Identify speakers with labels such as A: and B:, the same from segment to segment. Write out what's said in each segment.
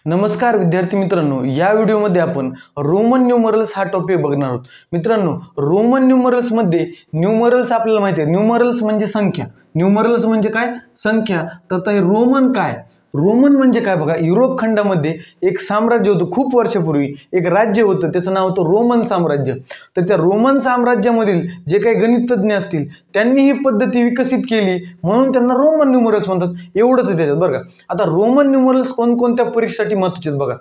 A: नमस्कार विद्यार्थी मित्रांनो, या व्हिडिओमध्ये आपण रोमन न्यूमरल्स हा टॉपिक बघणार आहोत। मित्रांनो, रोमन न्यूमरल्स मध्ये न्यूमरल्स आपल्याला माहिती आहे, न्यूमरल्स म्हणजे संख्या, न्यूमरल्स म्हणजे काय संख्या। तर हे रोमन काय, रोमन म्हणजे काय बघा, युरोप खंडामध्ये एक साम्राज्य होतं खूप वर्षापूर्वी, एक राज्य होतं, त्याचं नाव होतं रोमन साम्राज्य। तर त्या रोमन साम्राज्यामधील जे काही गणितज्ञ असतील त्यांनी ही पद्धती विकसित केली, म्हणून त्यांना रोमन न्यूमरल्स म्हणतात। एवढंच आहे त्याच्यात बरं का। आता रोमन न्यूमरल्स कोणकोणत्या परीक्षेसाठी महत्त्वाचे आहेत बघा,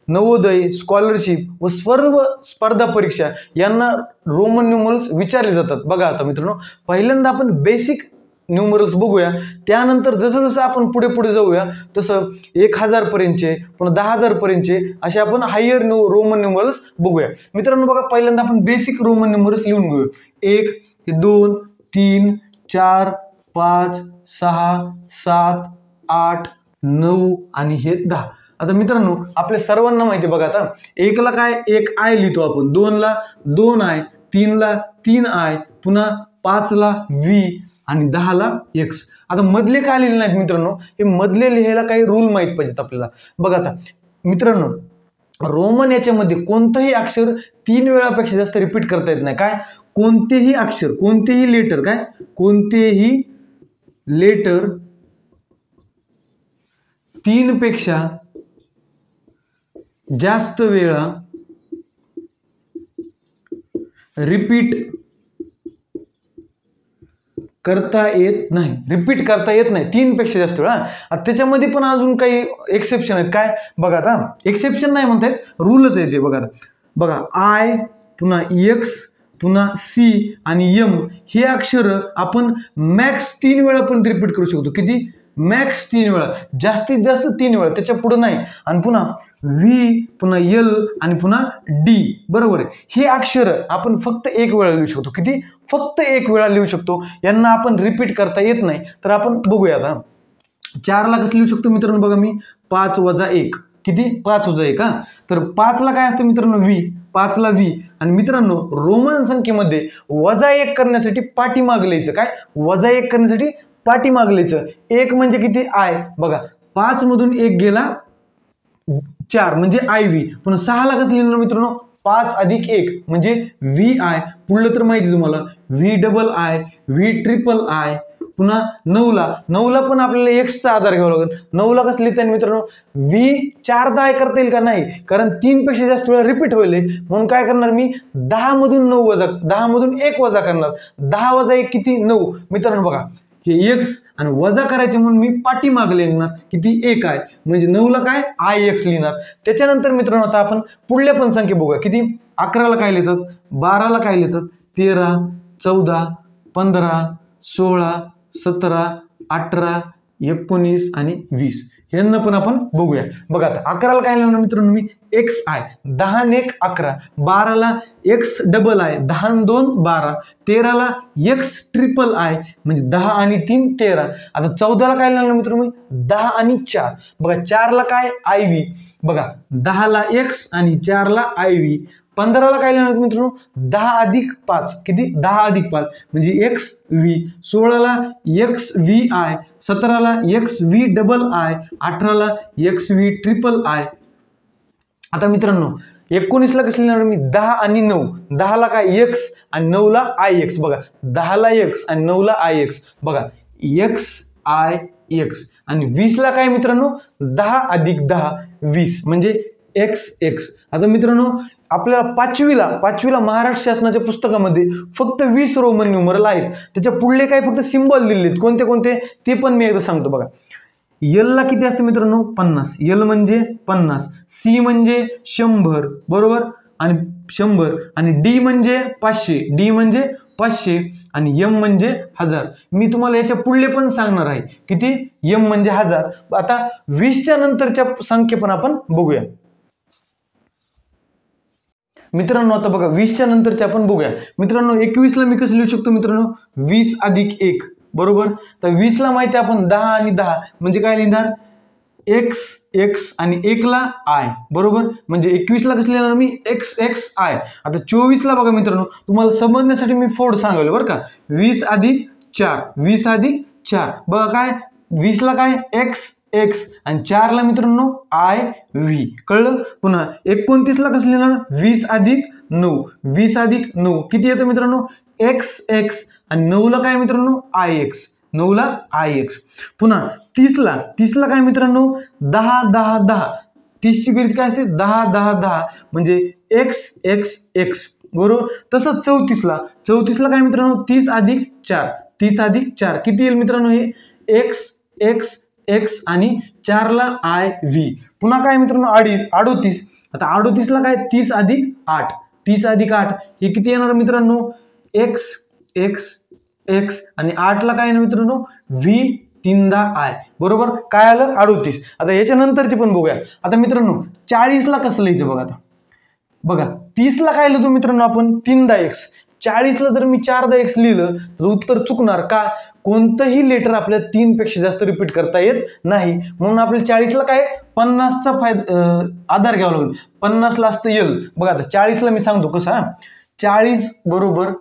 A: नवोदय, स्कॉलरशिप व सर्व स्पर्धा परीक्षा यांना रोमन न्यूमरल्स विचारले जातात। बघा आता मित्रांनो, पहिल्यांदा आपण बेसिक न्यूमरल्स बघूया, त्यानंतर जसं जसं आपण पुढे पुढे जाऊया तसं 1000 पर्यंतचे, पुन्हा 10000 पर्यंतचे असे आपण हायर रोमन न्यूमरल्स बघूया। मित्रांनो बघा, पहिल्यांदा आपण बेसिक रोमन न्यूमरल्स लिहून घेऊया। 1, 2, 3, 4, 5, 6, 7, 8, 9 आणि हे 10। आता मित्रांनो, आपल्या सर्वांना माहिती बघा, आता 1 ला काय 1 आय लिहितो आपण, 2 ला 2 आय, 3 ला 3 आय, पुन्हा 5 ला व्ही आणि 10 ला एक्स। आता मधले काय लिहिले नाहीत मित्रांनो, हे मधले लिहायला काही रूल माहित पाहिजेत आपल्याला। बघा आता मित्रांनो, रोमन याच्यामध्ये कोणतंही अक्षर 3 वेळापेक्षा जास्त रिपीट करता येत नाही। काय, कोणतेही अक्षर, कोणतेही लेटर, काय कोणतेही लेटर 3 पेक्षा जास्त वेळा रिपीट करता येत नाही, रिपीट करता येत नाही 3 पेक्षा जास्त वेळा। त्याच्यामध्ये पण अजून काही एक्सेप्शन आहेत। काय बघा, आता एक्सेप्शन नाही म्हणतायत, रूलच आहे ते। बघा आय, पुन्हा एक्स, पुन्हा सी आणि एम हे अक्षर आपण मॅक्स 3 वेळा पण रिपीट करू शकतो। किती, मॅक्स 3 वेळा, जास्तीत जास्त 3 वेळा, त्याच्या पुढे नाही। आणि पुन्हा व्ही, पुन्हा एल आणि पुन्हा डी, बरोबर आहे, हे अक्षर आपण फक्त 1 वेळा लिहू शकतो। किती, फक्त 1 वेळा लिहू शकतो, यांना आपण रिपीट करता येत नाही। तर आपण बघूया आता 4 ला कसं लिहू शकतो मित्रांनो, बघा मी 5 वजा 1, किती 5 वजा 1 हा। तर 5 ला काय असतं मित्रांनो, व्ही, 5 ला व्ही। आणि मित्रांनो, रोमन संख्येमध्ये वजा 1 करण्यासाठी पाठीमागे लिहायचं, काय वजा 1 करण्यासाठी पाठीमागे लिहायचं। 1 म्हणजे किती, आय, बघा 5 मधून 1 गेला 4 म्हणजे आय व्ही। पुन्हा 6 ला कसं लिहिणार मित्रांनो, 5 अधिक 1 म्हणजे व्ही आय, पुढलं तर माहिती तुम्हाला V double I, V triple I. पुन्हा 9 ला पण आपल्याला एक्सचा आधार घ्यावा लागेल। 9 ला कसं लिहिता येईल मित्रांनो, व्ही 4दा आय करता येईल का, नाही, कारण 3 पेक्षा जास्त वेळा रिपीट होईल, म्हणून काय करणार मी 10 मधून 9 वजा, 10 मधून 1 वजा करणार, 10 वजा 1 किती, 9। मित्रांनो बघा, हे एक्स आणि वजा करायचे म्हणून मी पाठीमागे लिहिणार, किती 1 आहे, म्हणजे 9 ला काय आय एक्स लिहिणार। त्याच्यानंतर मित्रांनो आता आपण पुढल्या पण संख्या बघूया। किती, 11 ला काय लिहितात, 12 ला काय लिहितात, 13, 14, 15, 16, 17, 18, 19 आणि 20 यांना पण आपण बघूया। बघा आता 11 ला काय लिहिणार मित्रांनो मी एक्स आय, 10 ने 1 11, 12 ला एक्स डबल आय, 10 ने 2 12, 13 ला एक्स ट्रिपल आय म्हणजे 10 आणि 3 13। आता 14 ला काय लिहिणार मित्रांनो मी 10 आणि 4, बघा 4 ला काय आय व्ही, बघा 10 ला एक्स आणि 4 ला आय व्ही। 15 ला काय लिहिणार मित्रांनो 10 अधिक 5, किती 10 अधिक 5 म्हणजे एक्स व्ही। 16 ला एक्स व्ही आय, 17 ला एक्स व्ही डबल आय, 18 ला एक्स व्ही ट्रिपल आय। आता मित्रांनो 19 ला कसं लिहिणार मी 10 आणि 9, 10 ला काय एक्स आणि 9 ला आय एक्स, बघा 10 ला एक्स आणि 9 ला आय एक्स, बघा एक्स आय एक्स। आणि 20 ला काय मित्रांनो 10 अधिक 10 20 म्हणजे एक्स एक्स। आता मित्रांनो आपल्याला पाचवीला महाराष्ट्र शासनाच्या पुस्तकामध्ये फक्त 20 रोमन न्यूमरल आहेत, त्याच्या पुढले काय फक्त सिंबल दिलेत, कोणते कोणते ते पण मी एकदा सांगतो। बघा एल ला किती असते मित्रांनो 50, एल म्हणजे 50, सी म्हणजे 100, बरोबर, आणि 100, आणि डी म्हणजे 500, डी म्हणजे 500, आणि एम म्हणजे 1000। मी तुम्हाला याच्या पुढले पण सांगणार आहे, किती एम म्हणजे 1000। आता 20च्या नंतरच्या संख्या पण आपण बघूया मित्रांनो। आता बघा 20च्या नंतरच्या आपण बघूया मित्रांनो। 21 ला मी कसं लिहू शकतो मित्रांनो 20 अधिक 1, बरोबर। तर 20 ला माहिती आपण 10 आणि 10 म्हणजे काय लिहिणार एक्स एक्स आणि 1 ला आय, बरोबर, म्हणजे 21 ला कसं लिहिणार मी एक्स एक्स आय। आता 24 ला बघा मित्रांनो, तुम्हाला समजण्यासाठी मी फोड सांगेल बरं का, 20 अधिक 4, 20 अधिक 4, बघा काय 20 ला काय एक्स एक्स आणि 4ला मित्रांनो आय व्ही. कळलं. पुन्हा 29ला कसं लिहिणार 20 अधिक 9. 20 अधिक 9 किती येतं मित्रांनो एक्स एक्स आणि 9ला काय मित्रांनो आय एक्स. 9ला आय एक्स. पुन्हा 30ला काय मित्रांनो 10 10 10. 30ची बेरीज काय असते 10 10 10 म्हणजे एक्स एक्स एक्स. बरोबर. तसंच 34ला काय मित्रांनो 30 अधिक 4. 30 अधिक 4 किती येईल मित्रांनो हे एक्स एक्स एक्स आणि 4ला आय व्ही. पुन्हा काय मित्रांनो 38. आता 38ला काय 30 अधिक 8. 30 अधिक 8 हे किती येणार मित्रांनो एक्स एक्स एक्स आणि 8ला काय येणार मित्रांनो व्ही 3दा आय. बरोबर. काय आलं 38. आता याच्या नंतरचे पण बघूया. आता मित्रांनो 40ला कसं लिहायचं बघा. आता बघा 30ला काय लिहितो मित्रांनो आपण 3दा एक्स. 40ला जर मी 4दा एक्स लिहिलं तर उत्तर चुकणार. का कोणतंही लेटर आपल्याला 3 पेक्षा जास्त रिपीट करता येत नाही. म्हणून आपल्याला 40ला काय 50चा आधार घ्यावा लागेल. 50ला असतं यल. बघा आता 40ला मी सांगतो कसं 40 बरोबर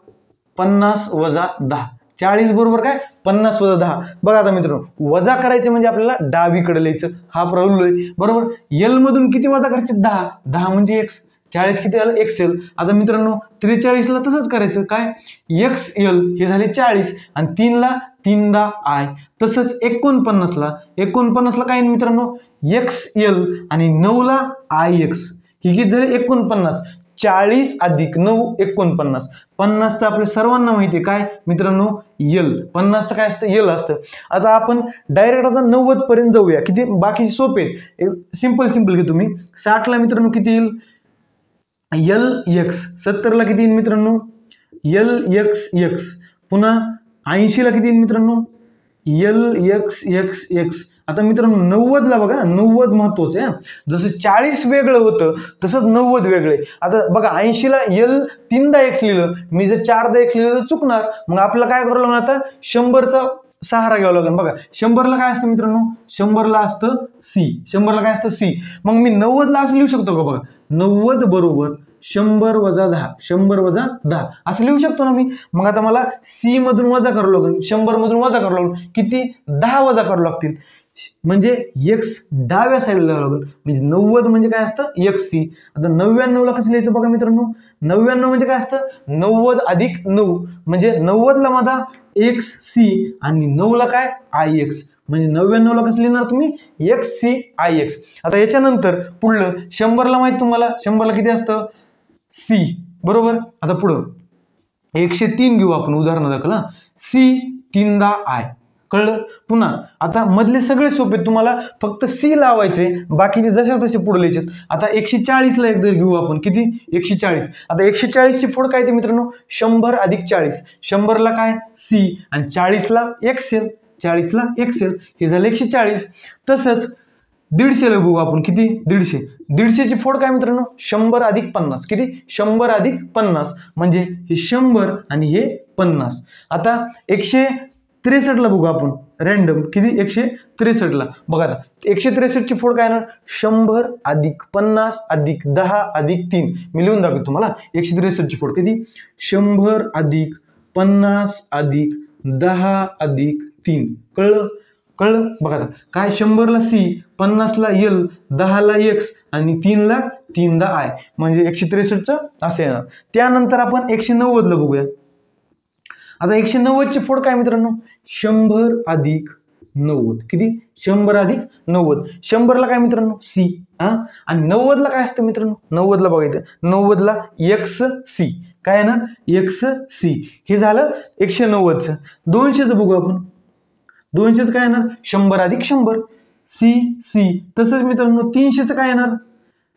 A: 50 वजा 10. 40 बरोबर काय 50 वजा 10. बघा आता मित्रांनो वजा करायचे म्हणजे आपल्याला डावीकडे लिहायचं. हा प्रॉब्लेम आहे. बरोबर. यल मधून किती वजा करायचे 10. 10 म्हणजे एक्स. 40 किती आलं एक्स एल. आता मित्रांनो 43ला तसंच करायचं काय एक्स एल हे झाले 40 आणि 3ला 3दा आय. तसंच 49ला काय मित्रांनो एक्स एल आणि 9ला आय एक्स. ही किती झाले 49. 40 अधिक 9 49. 50चं आपल्या सर्वांना माहिती आहे काय मित्रांनो यल. 50चं काय असतं यल असतं. आता आपण डायरेक्ट आता 90 पर्यंत जाऊया. किती बाकीचे सोपे सिंपल घेतो मी. 60ला मित्रांनो किती येईल यल एक्स. 70ला किती येईल मित्रांनो यल एक्स एक्स. पुन्हा 80ला किती येईल मित्रांनो यल एक्स एक्स एक्स. आता मित्रांनो 90ला बघा 90 महत्वाचं आहे. जसं 40 वेगळं होतं तसंच 90 वेगळे. आता बघा 80ला यल 3दा एक्स लिहिलं मी जर 4दा एक्स लिहिलं तर चुकणार. मग आपल्याला काय करावं लागणार आता 100चा सहारा घ्यावा लागेल. बघा 100ला काय असतं मित्रांनो 100ला असतं सी. 100ला काय असतं सी. मग मी 90ला असं लिहू शकतो का बघा 90 बरोबर 100 वजा 10. 100 वजा 10 असं लिहू शकतो ना मी. मग आता मला सी मधून वजा करावं लागेल 100 मधून वजा करावं लागेल. किती 10 वजा करावं लागतील म्हणजे एक्स डाव्या साईडला लिहावं लागेल. म्हणजे 90 म्हणजे काय असतं एक्स सी. आता 99ला कसं लिहायचं बघा मित्रांनो 99 म्हणजे काय असतं 90 अधिक 9 म्हणजे 90ला माझा एक्स सी आणि 9ला काय आय एक्स. म्हणजे 99ला कसं लिहिणार तुम्ही एक्स सी आय एक्स. आता याच्यानंतर पुढलं 100ला माहिती तुम्हाला 100ला किती असतं सी. बरोबर. आता पुढं 103 घेऊ आपण उदाहरण दाखल. सी 3दा आय. कळलं. पुन्हा आता मधले सगळे सोपे तुम्हाला फक्त सी लावायचे बाकीचे जसे तसे पुढे लिहायचे. आता 140ला एकदा घेऊ आपण किती 140. आता 140ची फोड काय ते मित्रांनो 100 अधिक 40. 100ला काय सी आणि 40ला एक्सेल. 40ला एक्सेल हे झालं 140. तसंच 150ला बघू आपण किती 150. 150ची फोड काय मित्रांनो 100 अधिक 50. किती 100 अधिक 50 म्हणजे हे 100 आणि हे 50. आता 163ला बघू आपण रँडम किती 163ला. बघा आता 163ची फोड काय येणार 100 अधिक 50 अधिक 10 अधिक 3. मी लिहून दाखवतो तुम्हाला 163ची फोड किती 100 अधिक 50 अधिक 10 अधिक 3. कळलं. बघा आता काय 100ला सी 50ला यल 10ला एक्स आणि 3ला 3दा आय म्हणजे 163चं असं येणार. त्यानंतर आपण 190ला बघूया. आता 190ची फोड काय मित्रांनो 100 अधिक 90. किती 100 अधिक 90. 100ला काय मित्रांनो सी आणि 90ला काय असतं मित्रांनो 90ला बघायचं 90ला एक्स सी. काय येणार एक्स सी. हे झालं 190चं. 200चं बघू आपण. 200चं काय येणार 100 अधिक 100 सी सी. तसंच मित्रांनो 300चं काय येणार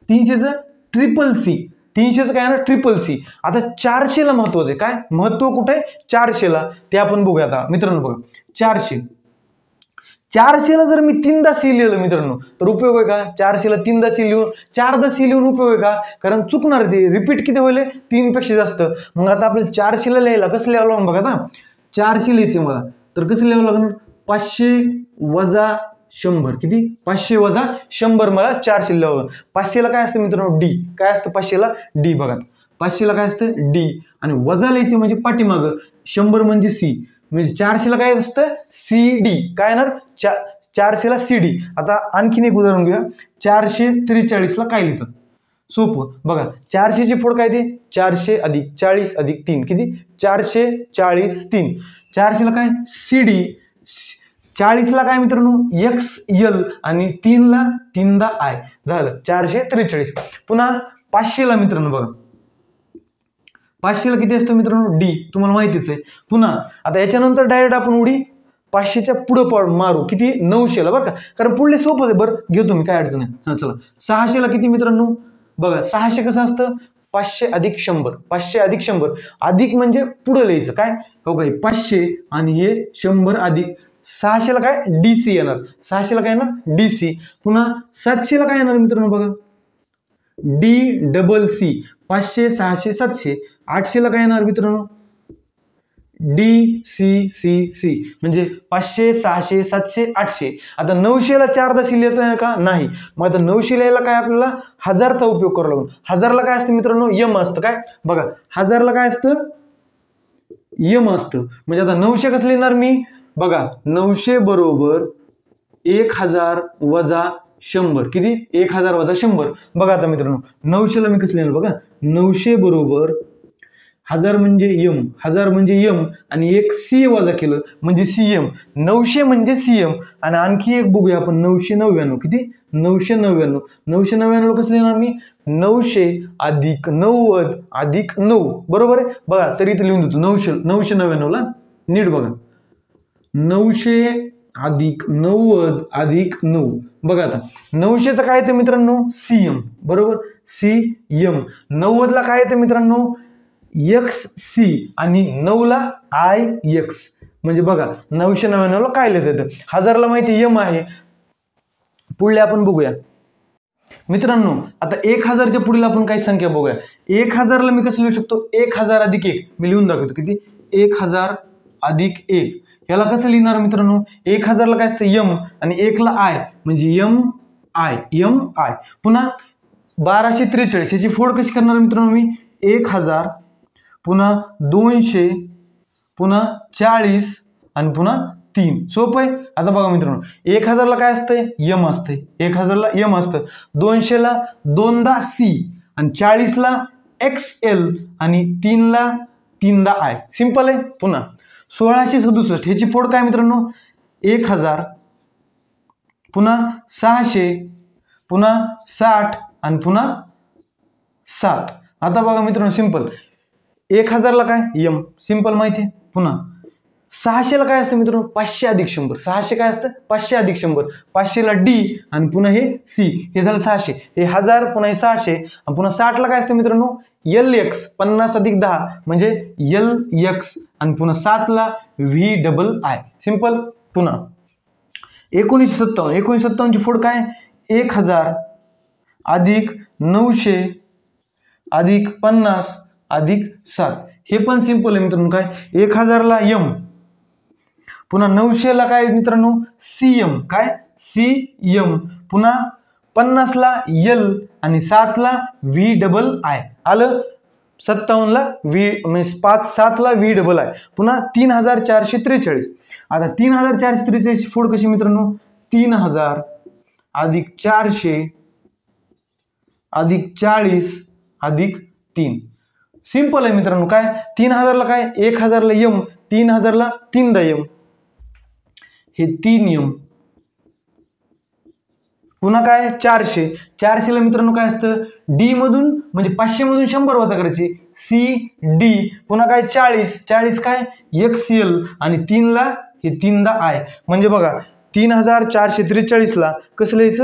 A: 300चं ट्रिपल सी. 300चं काय येणार ट्रिपल सी. आता 400ला महत्वाचं आहे. काय महत्व कुठे 400ला ते आपण बघूया. आता मित्रांनो बघा 400ला जर मी 3दा सी लिहिलं मित्रांनो तर उपयोग आहे का 400ला 3दा सी लिहून 4दा सी लिहून उपयोग आहे का कारण चुकणार ते रिपीट किती होईल 3 पेक्षा जास्त. मग आता आपल्याला 400ला लिहायला कसं लिहावं लागणार बघा. आता 400 लिहायचे मला तर कसं लिहावं लागणार 500 वजा 100. किती 500 वजा 100 मला 400 लिहावं. 500ला काय असतं मित्रांनो डी. काय असतं 500ला डी. बघा 500ला काय असतं डी आणि वजा लिहायचे म्हणजे पाठीमागं 100 म्हणजे सी म्हणजे 400ला काय असतं सी डी. काय येणार 400ला CD. आता आणखीन एक उदाहरण घेऊया. 443ला काय लिहितात? सोपं बघा, 400 ची फोड काय ते 400 अधिक 40 अधिक 3 किती 440 3. 400ला काय CD, 40ला काय मित्रांनो XL आणि 3ला 3दा I झालं 443. पुन्हा 500ला मित्रांनो बघा, 500ला किती असतं मित्रांनो D, तुम्हाला माहितीच आहे. पुन्हा आता याच्यानंतर डायरेक्ट आपण उडी 500च्या पुढे मारू किती 900ला बरं का, कारण पुढले सोपं आहे. बरं घेतो मी, काय अडचण नाही. हां चला, 600ला किती मित्रांनो बघा, 600 कसं असतं 500 अधिक 100, 500 अधिक 100, अधिक म्हणजे पुढे लिहायचं काय हो काय 500 आणि हे 100 अधिक 600ला काय DC येणार, 600ला काय येणार DC. पुन्हा 700ला काय येणार मित्रांनो बघा DCC, 500 600 700. 800ला काय येणार मित्रांनो DCCC, म्हणजे 500 600 700 800. आता 900ला 4 दशे लिहिता येईल का नाही, मग आता 900 लिहायला काय आपल्याला 1000चा उपयोग करावा लागेल. 1000ला काय असतं मित्रांनो M असतं काय बघा, 1000ला काय असतं M असतं. म्हणजे आता 900 कसं लिहिणार मी बघा, 900 बरोबर 1000 वजा 100 किती 1000 वजा 100. बघा आता मित्रांनो 900ला मी कसं लिहिणार बघा, 900 बरोबर 1000 म्हणजे M, 1000 म्हणजे M आणि एक C वजा केलं म्हणजे CM. 900 म्हणजे CM. आणि आणखी एक बघूया आपण 999 किती 999. 999 कसं लिहिणार मी 900 अधिक 90 अधिक 9 बरोबर आहे. बघा तरी इथे लिहून देतो 999ला नीट बघा, 900 अधिक 90 अधिक 9. बघा आता 900चं काय येतं मित्रांनो CM बरोबर, CM. 90ला काय येतं मित्रांनो XC आणि 9ला IX. म्हणजे बघा 999ला काय लिहिता येतं, 1000ला माहिती M आहे. पुढले आपण बघूया मित्रांनो. आता 1000च्या पुढील आपण काही संख्या बघूया. 1000ला मी कसं लिहू शकतो 1000 अधिक 1 मी लिहून दाखवतो किती 1000 अधिक 1. याला कसं लिहिणार मित्रांनो 1000ला काय असतं M आणि 1ला I म्हणजे MI. पुन्हा 1243 याची फोड कशी करणार मित्रांनो मी 1000 पुन्हा 200 पुन्हा 40 आणि पुन्हा 3. सोपं आहे. आता बघा मित्रांनो 1000ला काय असतंय M असते, 1000ला M असतं, 200ला 2दा C आणि 40ला XL आणि 3ला 3दा I. सिंपल आहे. पुन्हा 1667 ह्याची फोड काय मित्रांनो 1000 पुन्हा 600 पुन्हा 60 आणि पुन्हा 7. आता बघा मित्रांनो सिंपल, 1000ला काय M सिंपल माहिती आहे. पुन्हा 600ला काय असतं मित्रांनो 500 अधिक 100. 600 काय असतं 500 अधिक 100. 500ला D आणि पुन्हा हे C, हे झालं 600. हे 1000 पुन्हा हे 600 आणि पुन्हा 60ला काय असतं मित्रांनो LX 50 अधिक 10 म्हणजे LX आणि पुन्हा 7ला VII. सिंपल. पुन्हा 1957 ची फोड काय 1000 अधिक 900 अधिक 50 अधिक 7. हे पण सिंपल आहे मित्रांनो. काय 1000ला M पुन्हा 900ला काय मित्रांनो CM काय CM पुन्हा 50ला L आणि 7ला VII. आलं. 57ला म्हणजे 7ला VII. पुन्हा 3443. आता 3443 फोड कशी मित्रांनो 3000 अधिक 400 अधिक 40 अधिक 3. सिंपल आहे मित्रांनो. काय 3000ला काय 1000ला M, 3000ला 3दा M हे 3M. पुन्हा काय 400ला मित्रांनो काय असतं D मधून म्हणजे 500 मधून 100 वजा करायची CD. पुन्हा काय 40 काय XL आणि 3ला हे 3दा I. म्हणजे बघा 3443ला कसं लिहायचं